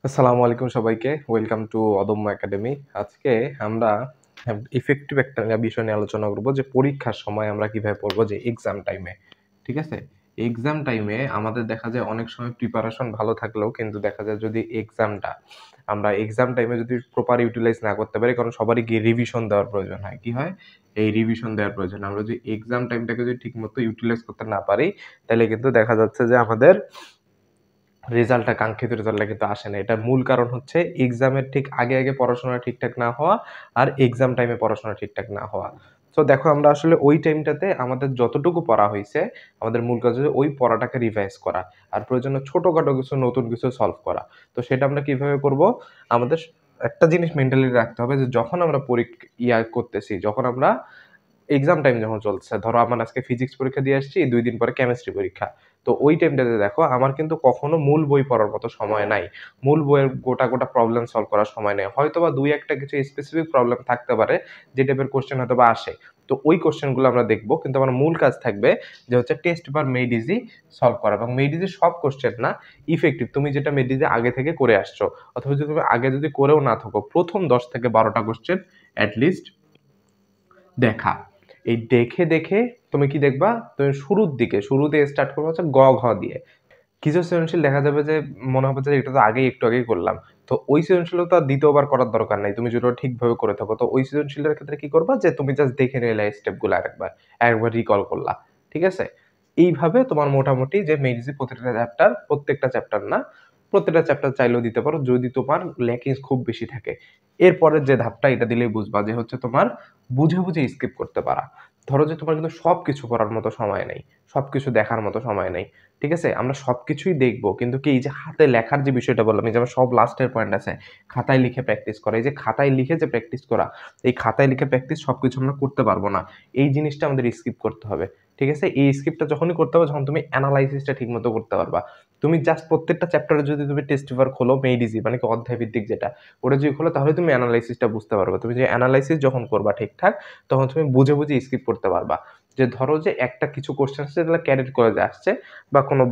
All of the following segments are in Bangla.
আসসালামু আলাইকুম সবাইকে। ওয়েলকাম টু অদম্য একাডেমি। আজকে আমরা ইফেক্টিভ একটা বিষয় নিয়ে আলোচনা করব যে পরীক্ষার সময় আমরা কিভাবে পড়বো যে এক্সাম টাইমে। ঠিক আছে? এক্সাম টাইমে আমাদের দেখা যায় অনেক সময় প্রিপারেশন ভালো থাকলেও কিন্তু দেখা যায় যদি আমরা এক্সাম টাইমে যদি প্রপার ইউটিলাইজ না করতে পারি, কারণ সবারই গিয়ে রিভিশন দেওয়ার প্রয়োজন হয়। কি হয়? এই রিভিশন দেওয়ার প্রয়োজন। আমরা যদি এক্সাম টাইমটাকে যদি ঠিকমতো ইউটিলাইজ করতে না পারি, তাহলে কিন্তু দেখা যাচ্ছে যে আমাদের কাঙ্ক্ষিত রেজাল্টটা কিন্তু আসে না। এটার মূল কারণ হচ্ছে এক্সামের ঠিক আগে পড়াশোনা ঠিকঠাক না হওয়া আর এক্সাম টাইমে পড়াশোনা ঠিকঠাক না হওয়া। সো দেখো আমরা আসলে ওই টাইমটাতে আমাদের যতটুকু পড়া হইছে, আমাদের মূল কাজ হচ্ছে ওই পড়াটাকে রিভাইজ করা। আর প্রয়োজনে ছোটখাটো কিছু নতুন কিছু সলভ করা। তো সেটা আমরা কিভাবে করব? আমাদের একটা জিনিস মেন্টালি রাখতে হবে যে যখন আমরা করতেছি, যখন আমরা এক্সাম টাইম যখন চলছে, ধরো আমার আজকে ফিজিক্স পরীক্ষা দিয়ে আসছি, ২ দিন পরে কেমিস্ট্রি পরীক্ষা। তো ওই টাইমটাতে দেখো আমার কিন্তু কখনো মূল বই পড়ার মতো সময় নাই। মূল বইয়ের গোটা প্রবলেম সলভ করার সময় নেই। হয়তোবা ২-১ টা কিছু স্পেসিফিক প্রবলেম থাকতে পারে, যে টাইপের কোয়েশ্চেন হয়তোবা আসে। তো ওই কোয়েশ্চেন গুলো আমরা দেখব। কিন্তু আমার মূল কাজ থাকবে যে হচ্ছে test paper made easy solve করা, এবং মেড ইজি সব কোয়েশ্চেন না, ইফেক্টিভ তুমি যেটা মেড ইজি আগে থেকে করে আসছো, অথবা যদি তুমি আগে যদি করেও না থাকো, প্রথম ১০ থেকে ১২ টা কোয়েশ্চেন এট লিস্ট দেখা। এই দেখে তুমি কি দেখবা? তুমি শুরুতে স্টার্ট করবা হচ্ছে গ, ঘ দিয়ে। কিছু সৃজনশীল দেখা যাবে যে মনে হবে যে এটা তো একটু আগেই করলাম। তো ওই সৃজনশীলতা দ্বিতীয়বার করার দরকার নাই। তুমি যদি ওটা ঠিকভাবে করে থাকো। তো ওই সৃজনশীলের ক্ষেত্রে কি করবা? যে তুমি জাস্ট দেখে নিলে স্টেপগুলো আরেকবার রিকল করলা। ঠিক আছে? এইভাবে তোমার মোটামুটি যে মেইনলি প্রত্যেকটা চ্যাপ্টার না, প্রত্যেকটা চ্যাপ্টার চাইলেও দিতে পারো যদি তোমার ল্যাকিংস খুব বেশি থাকে। এরপরের যে ধাপটা, এটা দিলেই বুঝবা যে হচ্ছে তোমার বুঝে স্কিপ করতে পারা। ধরো যে তোমার কিন্তু সবকিছু করার মতো সময় নেই। সবকিছু দেখার মতো সময় নেই। ঠিক আছে? আমরা সবকিছুই দেখবো। কিন্তু কি এই যে হাতে লেখার যে বিষয়টা বললাম, এই যে আমার সব লাস্টের পয়েন্ট আছে, খাতায় লিখে প্র্যাকটিস করা। এই যে খাতায় লিখে যে প্র্যাকটিস করা, এই খাতায় লিখে প্র্যাকটিস সবকিছু আমরা করতে পারবো না। এই জিনিসটা আমাদের স্কিপ করতে হবে। ঠিক আছে? এই স্কিপটা যখনই করতে হবে, যখন তুমি এনালাইসিসটা ঠিকমতো করতে পারবা। তুমি জাস্ট প্রত্যেকটা চ্যাপ্টারে যদি তুমি টেস্ট পেপার খোলো, মেড ইজি মানে কি অধ্যায় ভিত্তিক যেটা, ওটা যদি খোলো, তাহলে তুমি এনালাইসিসটা বুঝতে পারবা। তুমি যে এনালাইসিস যখন করবা ঠিকঠাক, তখন তুমি বুঝে স্কিপ করতে পারবা। যে ধরো যে একটা কিছু কোশ্চেন আছে যেগুলো ক্যাডেট কলেজে আসছে বা কোনো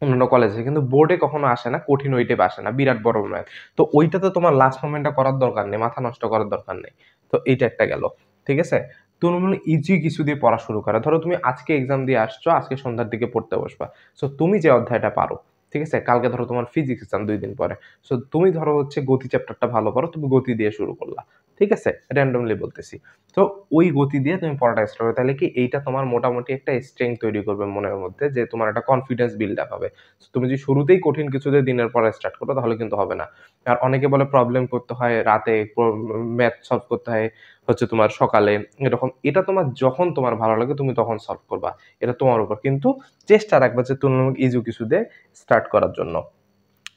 অন্যান্য কলেজে, কিন্তু বোর্ডে কখনো আসে না, কঠিন ওই টাইপ আসে না, বিরাট বড় ম্যাথ। তো ওইটাতে তোমার লাস্ট মোমেন্টটা করার দরকার নেই, মাথা নষ্ট করার দরকার নেই। তো এইটা একটা গেল। ঠিক আছে? তুমি ইজি কিছু দিয়ে পড়া শুরু করো। ধরো তুমি আজকে এক্সাম দিয়ে আসছো, আজকে সন্ধ্যার দিকে পড়তে বসবা। সো তুমি যে অধ্যায়টা পারো, ঠিক আছে? কালকে ধরো তোমার ফিজিক্স এক্সাম ২ দিন পরে। সো তুমি ধরো হচ্ছে গতি চ্যাপ্টারটা ভালো পারো, তুমি গতি দিয়ে শুরু করলা। ঠিক আছে? র‍্যান্ডমলি বলতেছি। তো ওই গতি দিয়ে তুমি পড়াটা স্টার্ট করো। তাহলে কি এইটা তোমার মোটামুটি একটা স্ট্রেংথ তৈরি করবে মনের মধ্যে, যে তোমার একটা কনফিডেন্স বিল্ড আপ হবে। তুমি যদি শুরুতেই কঠিন কিছু দিয়ে দিনের পরে স্টার্ট করো, তাহলে কিন্তু হবে না। আর অনেকে বলে প্রবলেম করতে হয় রাতে, ম্যাথ সলভ করতে হয় হচ্ছে তোমার সকালে, এরকম। এটা তোমার যখন তোমার ভালো লাগে তুমি তখন সলভ করবা। এটা তোমার উপর। কিন্তু চেষ্টা রাখবা যে তুলনামূলক ইজি কিছু দিয়ে স্টার্ট করার জন্য।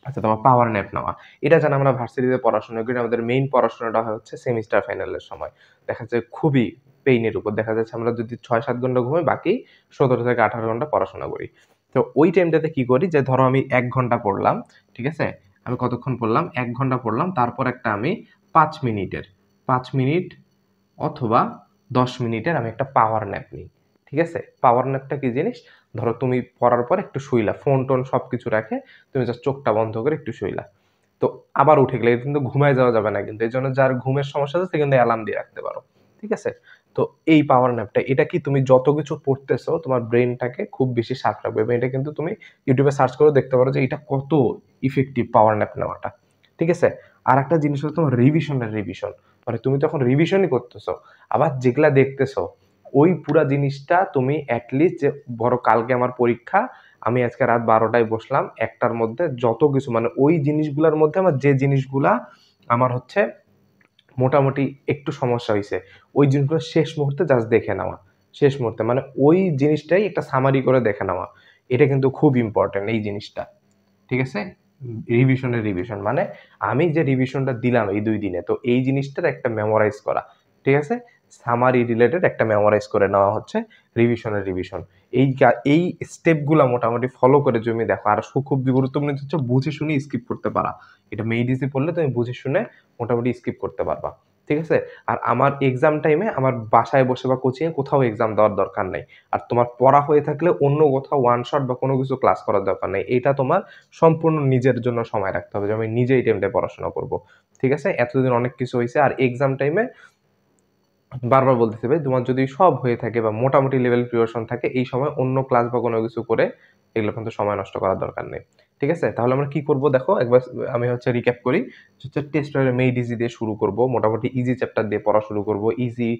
আচ্ছা, তোমার পাওয়ার ন্যাপ নেওয়া। এটা যেন আমরা ভার্সিটিতে পড়াশোনা করি, আমাদের মেইন পড়াশোনাটা হয় হচ্ছে সেমিস্টার ফাইনালের সময়। দেখা যায় খুবই পেইনের উপর। দেখা যাচ্ছে আমরা যদি ৬-৭ ঘন্টা ঘুমাই, বাকি ১৭ থেকে ১৮ ঘন্টা পড়াশোনা করি। তো ওই টাইমটাতে কি করি, যে ধরো আমি ১ ঘন্টা পড়লাম, ঠিক আছে? আমি কতক্ষণ পড়লাম? ১ ঘন্টা পড়লাম। তারপর একটা আমি ৫ মিনিটের ৫ মিনিট অথবা ১০ মিনিটের আমি একটা পাওয়ার ন্যাপ নিই। ঠিক আছে? পাওয়ার ন্যাপটা কি জিনিস? ধরো তুমি পড়ার পর একটু শুইলা। ফোন-টোন সবকিছু রেখে তুমি জাস্ট চোখটা বন্ধ করে একটু শুইলা। তো আবার উঠে গেলে কিন্তু ঘুমায় যাওয়া যাবে না কিন্তু। এজন্য যার ঘুমের সমস্যা আছে সে কিন্তু অ্যালার্ম দিয়ে রাখতে পারো। ঠিক আছে? তো এই পাওয়ার ন্যাপটা, এটা কি তুমি যত কিছু পড়তেছো তোমার ব্রেইনটাকে খুব বেশি শার্প রাখবে, এবং এটা কিন্তু তুমি YouTube এ সার্চ করেও দেখতে পারো যে এটা কত ইফেক্টিভ পাওয়ার ন্যাপ নেওয়াটা। ঠিক আছে? আরেকটা জিনিস হচ্ছে তোমার রিভিশন। মানে তুমি তখন রিভিশনই করতেছো। আবার যেগুলা দেখতেছো, ওই পুরা জিনিসটা তুমি এট লিস্ট, যে ধরো কালকে আমার পরীক্ষা, আমি আজকে রাত ১২ টায় বসলাম, ১ টার মধ্যে যত কিছু মানে ওই জিনিসগুলার মধ্যে আমার যে জিনিসগুলা আমার হচ্ছে মোটামুটি একটু সমস্যা হইছে, ওই জিনিসগুলো শেষ মুহূর্তে জাস্ট দেখে নেওয়া। শেষ মুহূর্তে মানে ওই জিনিসটাই একটা সামারি করে দেখে নেওয়া। এটা কিন্তু খুব ইম্পোর্টেন্ট এই জিনিসটা। ঠিক আছে? রিভিশন মানে আমি যে রিভিশনটা দিলাম এই ২ দিনে, তো এই জিনিসটার একটা মেমোরাইজ করা। ঠিক আছে? সামারি রিলেটেড একটা মেমোরাইজ করে নেওয়া হচ্ছে রিভিশন। এই স্টেপগুলা মোটামুটি ফলো করে তুমি দেখো। আর খুব গুরুত্বপূর্ণ হচ্ছে বুঝে শুনে স্কিপ করতে পারা। এটা মেইড ইজি পড়লে তুমি বুঝে শুনে মোটামুটি স্কিপ করতে পারবা। ঠিক আছে? আর আমার এক্সাম টাইমে আমার বাসায় বসে বা কোচিংয়ে কোথাও এক্সাম দেওয়ার দরকার নাই। আর তোমার পড়া হয়ে থাকলে অন্য কোথাও ওয়ান শট বা কোনো কিছু ক্লাস করার দরকার নাই। এইটা তোমার সম্পূর্ণ নিজের জন্য সময় রাখতে হবে যে আমি নিজে এই টাইমটায় পড়াশোনা করব। ঠিক আছে? এতদিন অনেক কিছু হইছে। আর এক্সাম টাইমে বারবার বলতেছি ভাই, তোমার যদি সব হয়ে থাকে বা মোটামুটি লেভেল প্রিপারেশন থাকে, এই সময় অন্য ক্লাস বা কোনো কিছু করে এগুলো কিন্তু সময় নষ্ট করার দরকার নেই। ঠিক আছে? তাহলে আমরা কি করব দেখো একবার আমি হচ্ছে রিক্যাপ করি। হচ্ছে টেস্ট পেপারে মেইড ইজি দিয়ে শুরু করব। মোটামুটি ইজি চ্যাপ্টার দিয়ে পড়া শুরু করব। ইজি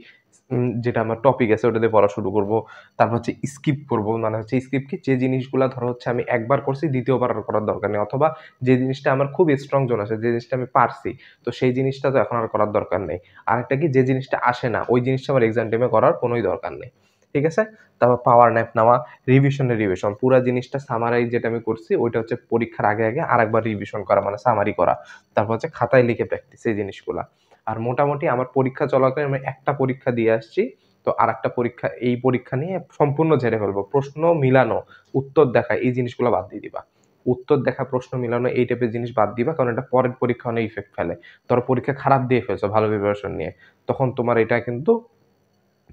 যেটা আমার টপিক আছে ওটা দিয়ে পড়া শুরু করব। তারপর হচ্ছে স্কিপ করব। মানে হচ্ছে স্কিপ কি? যে জিনিসগুলা ধরো হচ্ছে আমি একবার করছি, দ্বিতীয়বার আর করার দরকার নেই। অথবা যে জিনিসটা আমার খুব স্ট্রং জোন আছে, যে জিনিসটা আমি পারছি, তো সেই জিনিসটা তো এখন আর করার দরকার নেই। আরেকটা কি, যে জিনিসটা আসে না ওই জিনিসটা আমার এক্সাম টাইমে করার কোনোই দরকার নেই। ঠিক আছে? তারপর পাওয়ার ন্যাপ নেওয়া, রিভিশন। পুরা জিনিসটা সামারাইজ যেটা আমি করছি ওইটা হচ্ছে পরীক্ষার আগে আরেকবার রিভিশন করা মানে সামারি করা। তারপর হচ্ছে খাতায় লিখে প্র্যাকটিস এই জিনিসগুলা। আর মোটামুটি আমার পরীক্ষা চলাকালীন আমি একটা পরীক্ষা দিয়ে আসছি। তো আরেকটা পরীক্ষা, এই পরীক্ষা নিয়ে সম্পূর্ণ ঝেড়ে ফেলবো। প্রশ্ন মিলানো, উত্তর দেখা এই জিনিসগুলো বাদ দিয়ে দিবা। উত্তর দেখা, প্রশ্ন মিলানো এই টাইপের জিনিস বাদ দিবা। কারণ এটা পরের পরীক্ষা অনেক ইফেক্ট ফেলে। ধরো পরীক্ষা খারাপ দিয়ে ফেলছো ভালো প্রিপারেশন নিয়ে। তখন তোমার এটা কিন্তু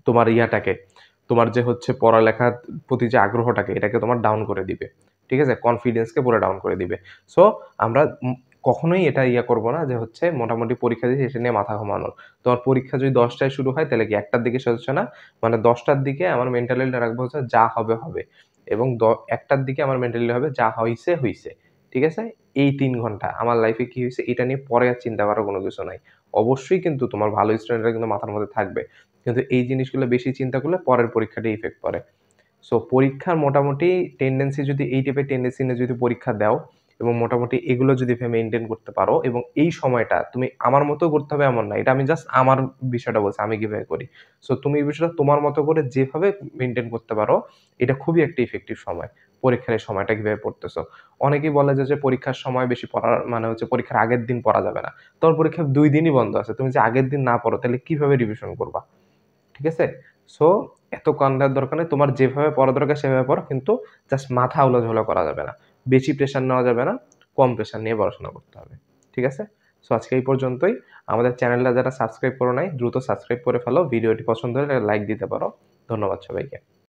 তোমার ইয়াটাকে, তোমার যে হচ্ছে পড়ালেখার প্রতি যে আগ্রহটাকে এটাকে তোমার ডাউন করে দিবে। ঠিক আছে? কনফিডেন্সকে পুরা ডাউন করে দিবে। সো আমরা কখনোই এটা ইয়া করব না যে হচ্ছে মোটামুটি পরীক্ষা দিয়ে এটা নিয়ে মাথা ঘামানোর। তোমার পরীক্ষা যদি ১০ টায় শুরু হয় তাহলে কি ১ টার দিকে শেষ হচ্ছে না? মানে ১০ টার দিকে আমার মেন্টালিটি রাখবো হচ্ছে যা হবে, হবে। এবং ১ টার দিকে আমার মেন্টালিটি হবে যা হইছে, হইছে। ঠিক আছে? এই ৩ ঘন্টা আমার লাইফে কি হইছে এটা নিয়ে পরে আর চিন্তা করার কোনো কিছু নাই। অবশ্যই কিন্তু তোমার ভালো স্টুডেন্টরা কিন্তু মাথার মধ্যে থাকবে। কিন্তু এই জিনিসগুলো বেশি চিন্তা করলে পরের পরীক্ষাটায় ইফেক্ট পড়ে। সো পরীক্ষার মোটামুটি টেনডেন্সি যদি এই টাইপের টেনডেন্সি নিয়ে যদি পরীক্ষা দাও এবং মোটামুটি এগুলো যদি মেইনটেইন করতে পারো এবং এই সময়টা তুমি আমার মতো করতে হবে এমন না। এটা আমি জাস্ট আমার বিষয়টা বলছি, আমি কিভাবে করি। সো তুমি এই বিষয়টা তোমার মতো করে যেভাবে মেইনটেইন করতে পারো, এটা খুবই একটা ইফেক্টিভ সময়। পরীক্ষার এই সময়টা কিভাবে পড়তেছো। অনেকেই বলে যে পরীক্ষার সময় বেশি পড়ার মানে হচ্ছে পরীক্ষার আগের দিন পড়া যাবে না। তোমার পরীক্ষা ২ দিনই বন্ধ আছে। তুমি যে আগের দিন না পড়ো তাহলে কিভাবে রিভিশন করবা? ঠিক আছে? সো এত কান দেওয়ার দরকার নেই। তোমার যেভাবে পড়া দরকার সেভাবে পড়ো। কিন্তু জাস্ট মাথা উলাঝালা করা যাবে না। বেশি প্রেশার নেওয়া যাবে না। কম প্রেশার নিয়ে পড়াশোনা করতে হবে। ঠিক আছে? সো আজকে এই পর্যন্তই। আমাদের চ্যানেলটা যারা সাবস্ক্রাইব করো নাই দ্রুত সাবস্ক্রাইব করে ফেলো। ভিডিওটি পছন্দ হলে লাইক দিতে পারো। ধন্যবাদ সবাইকে।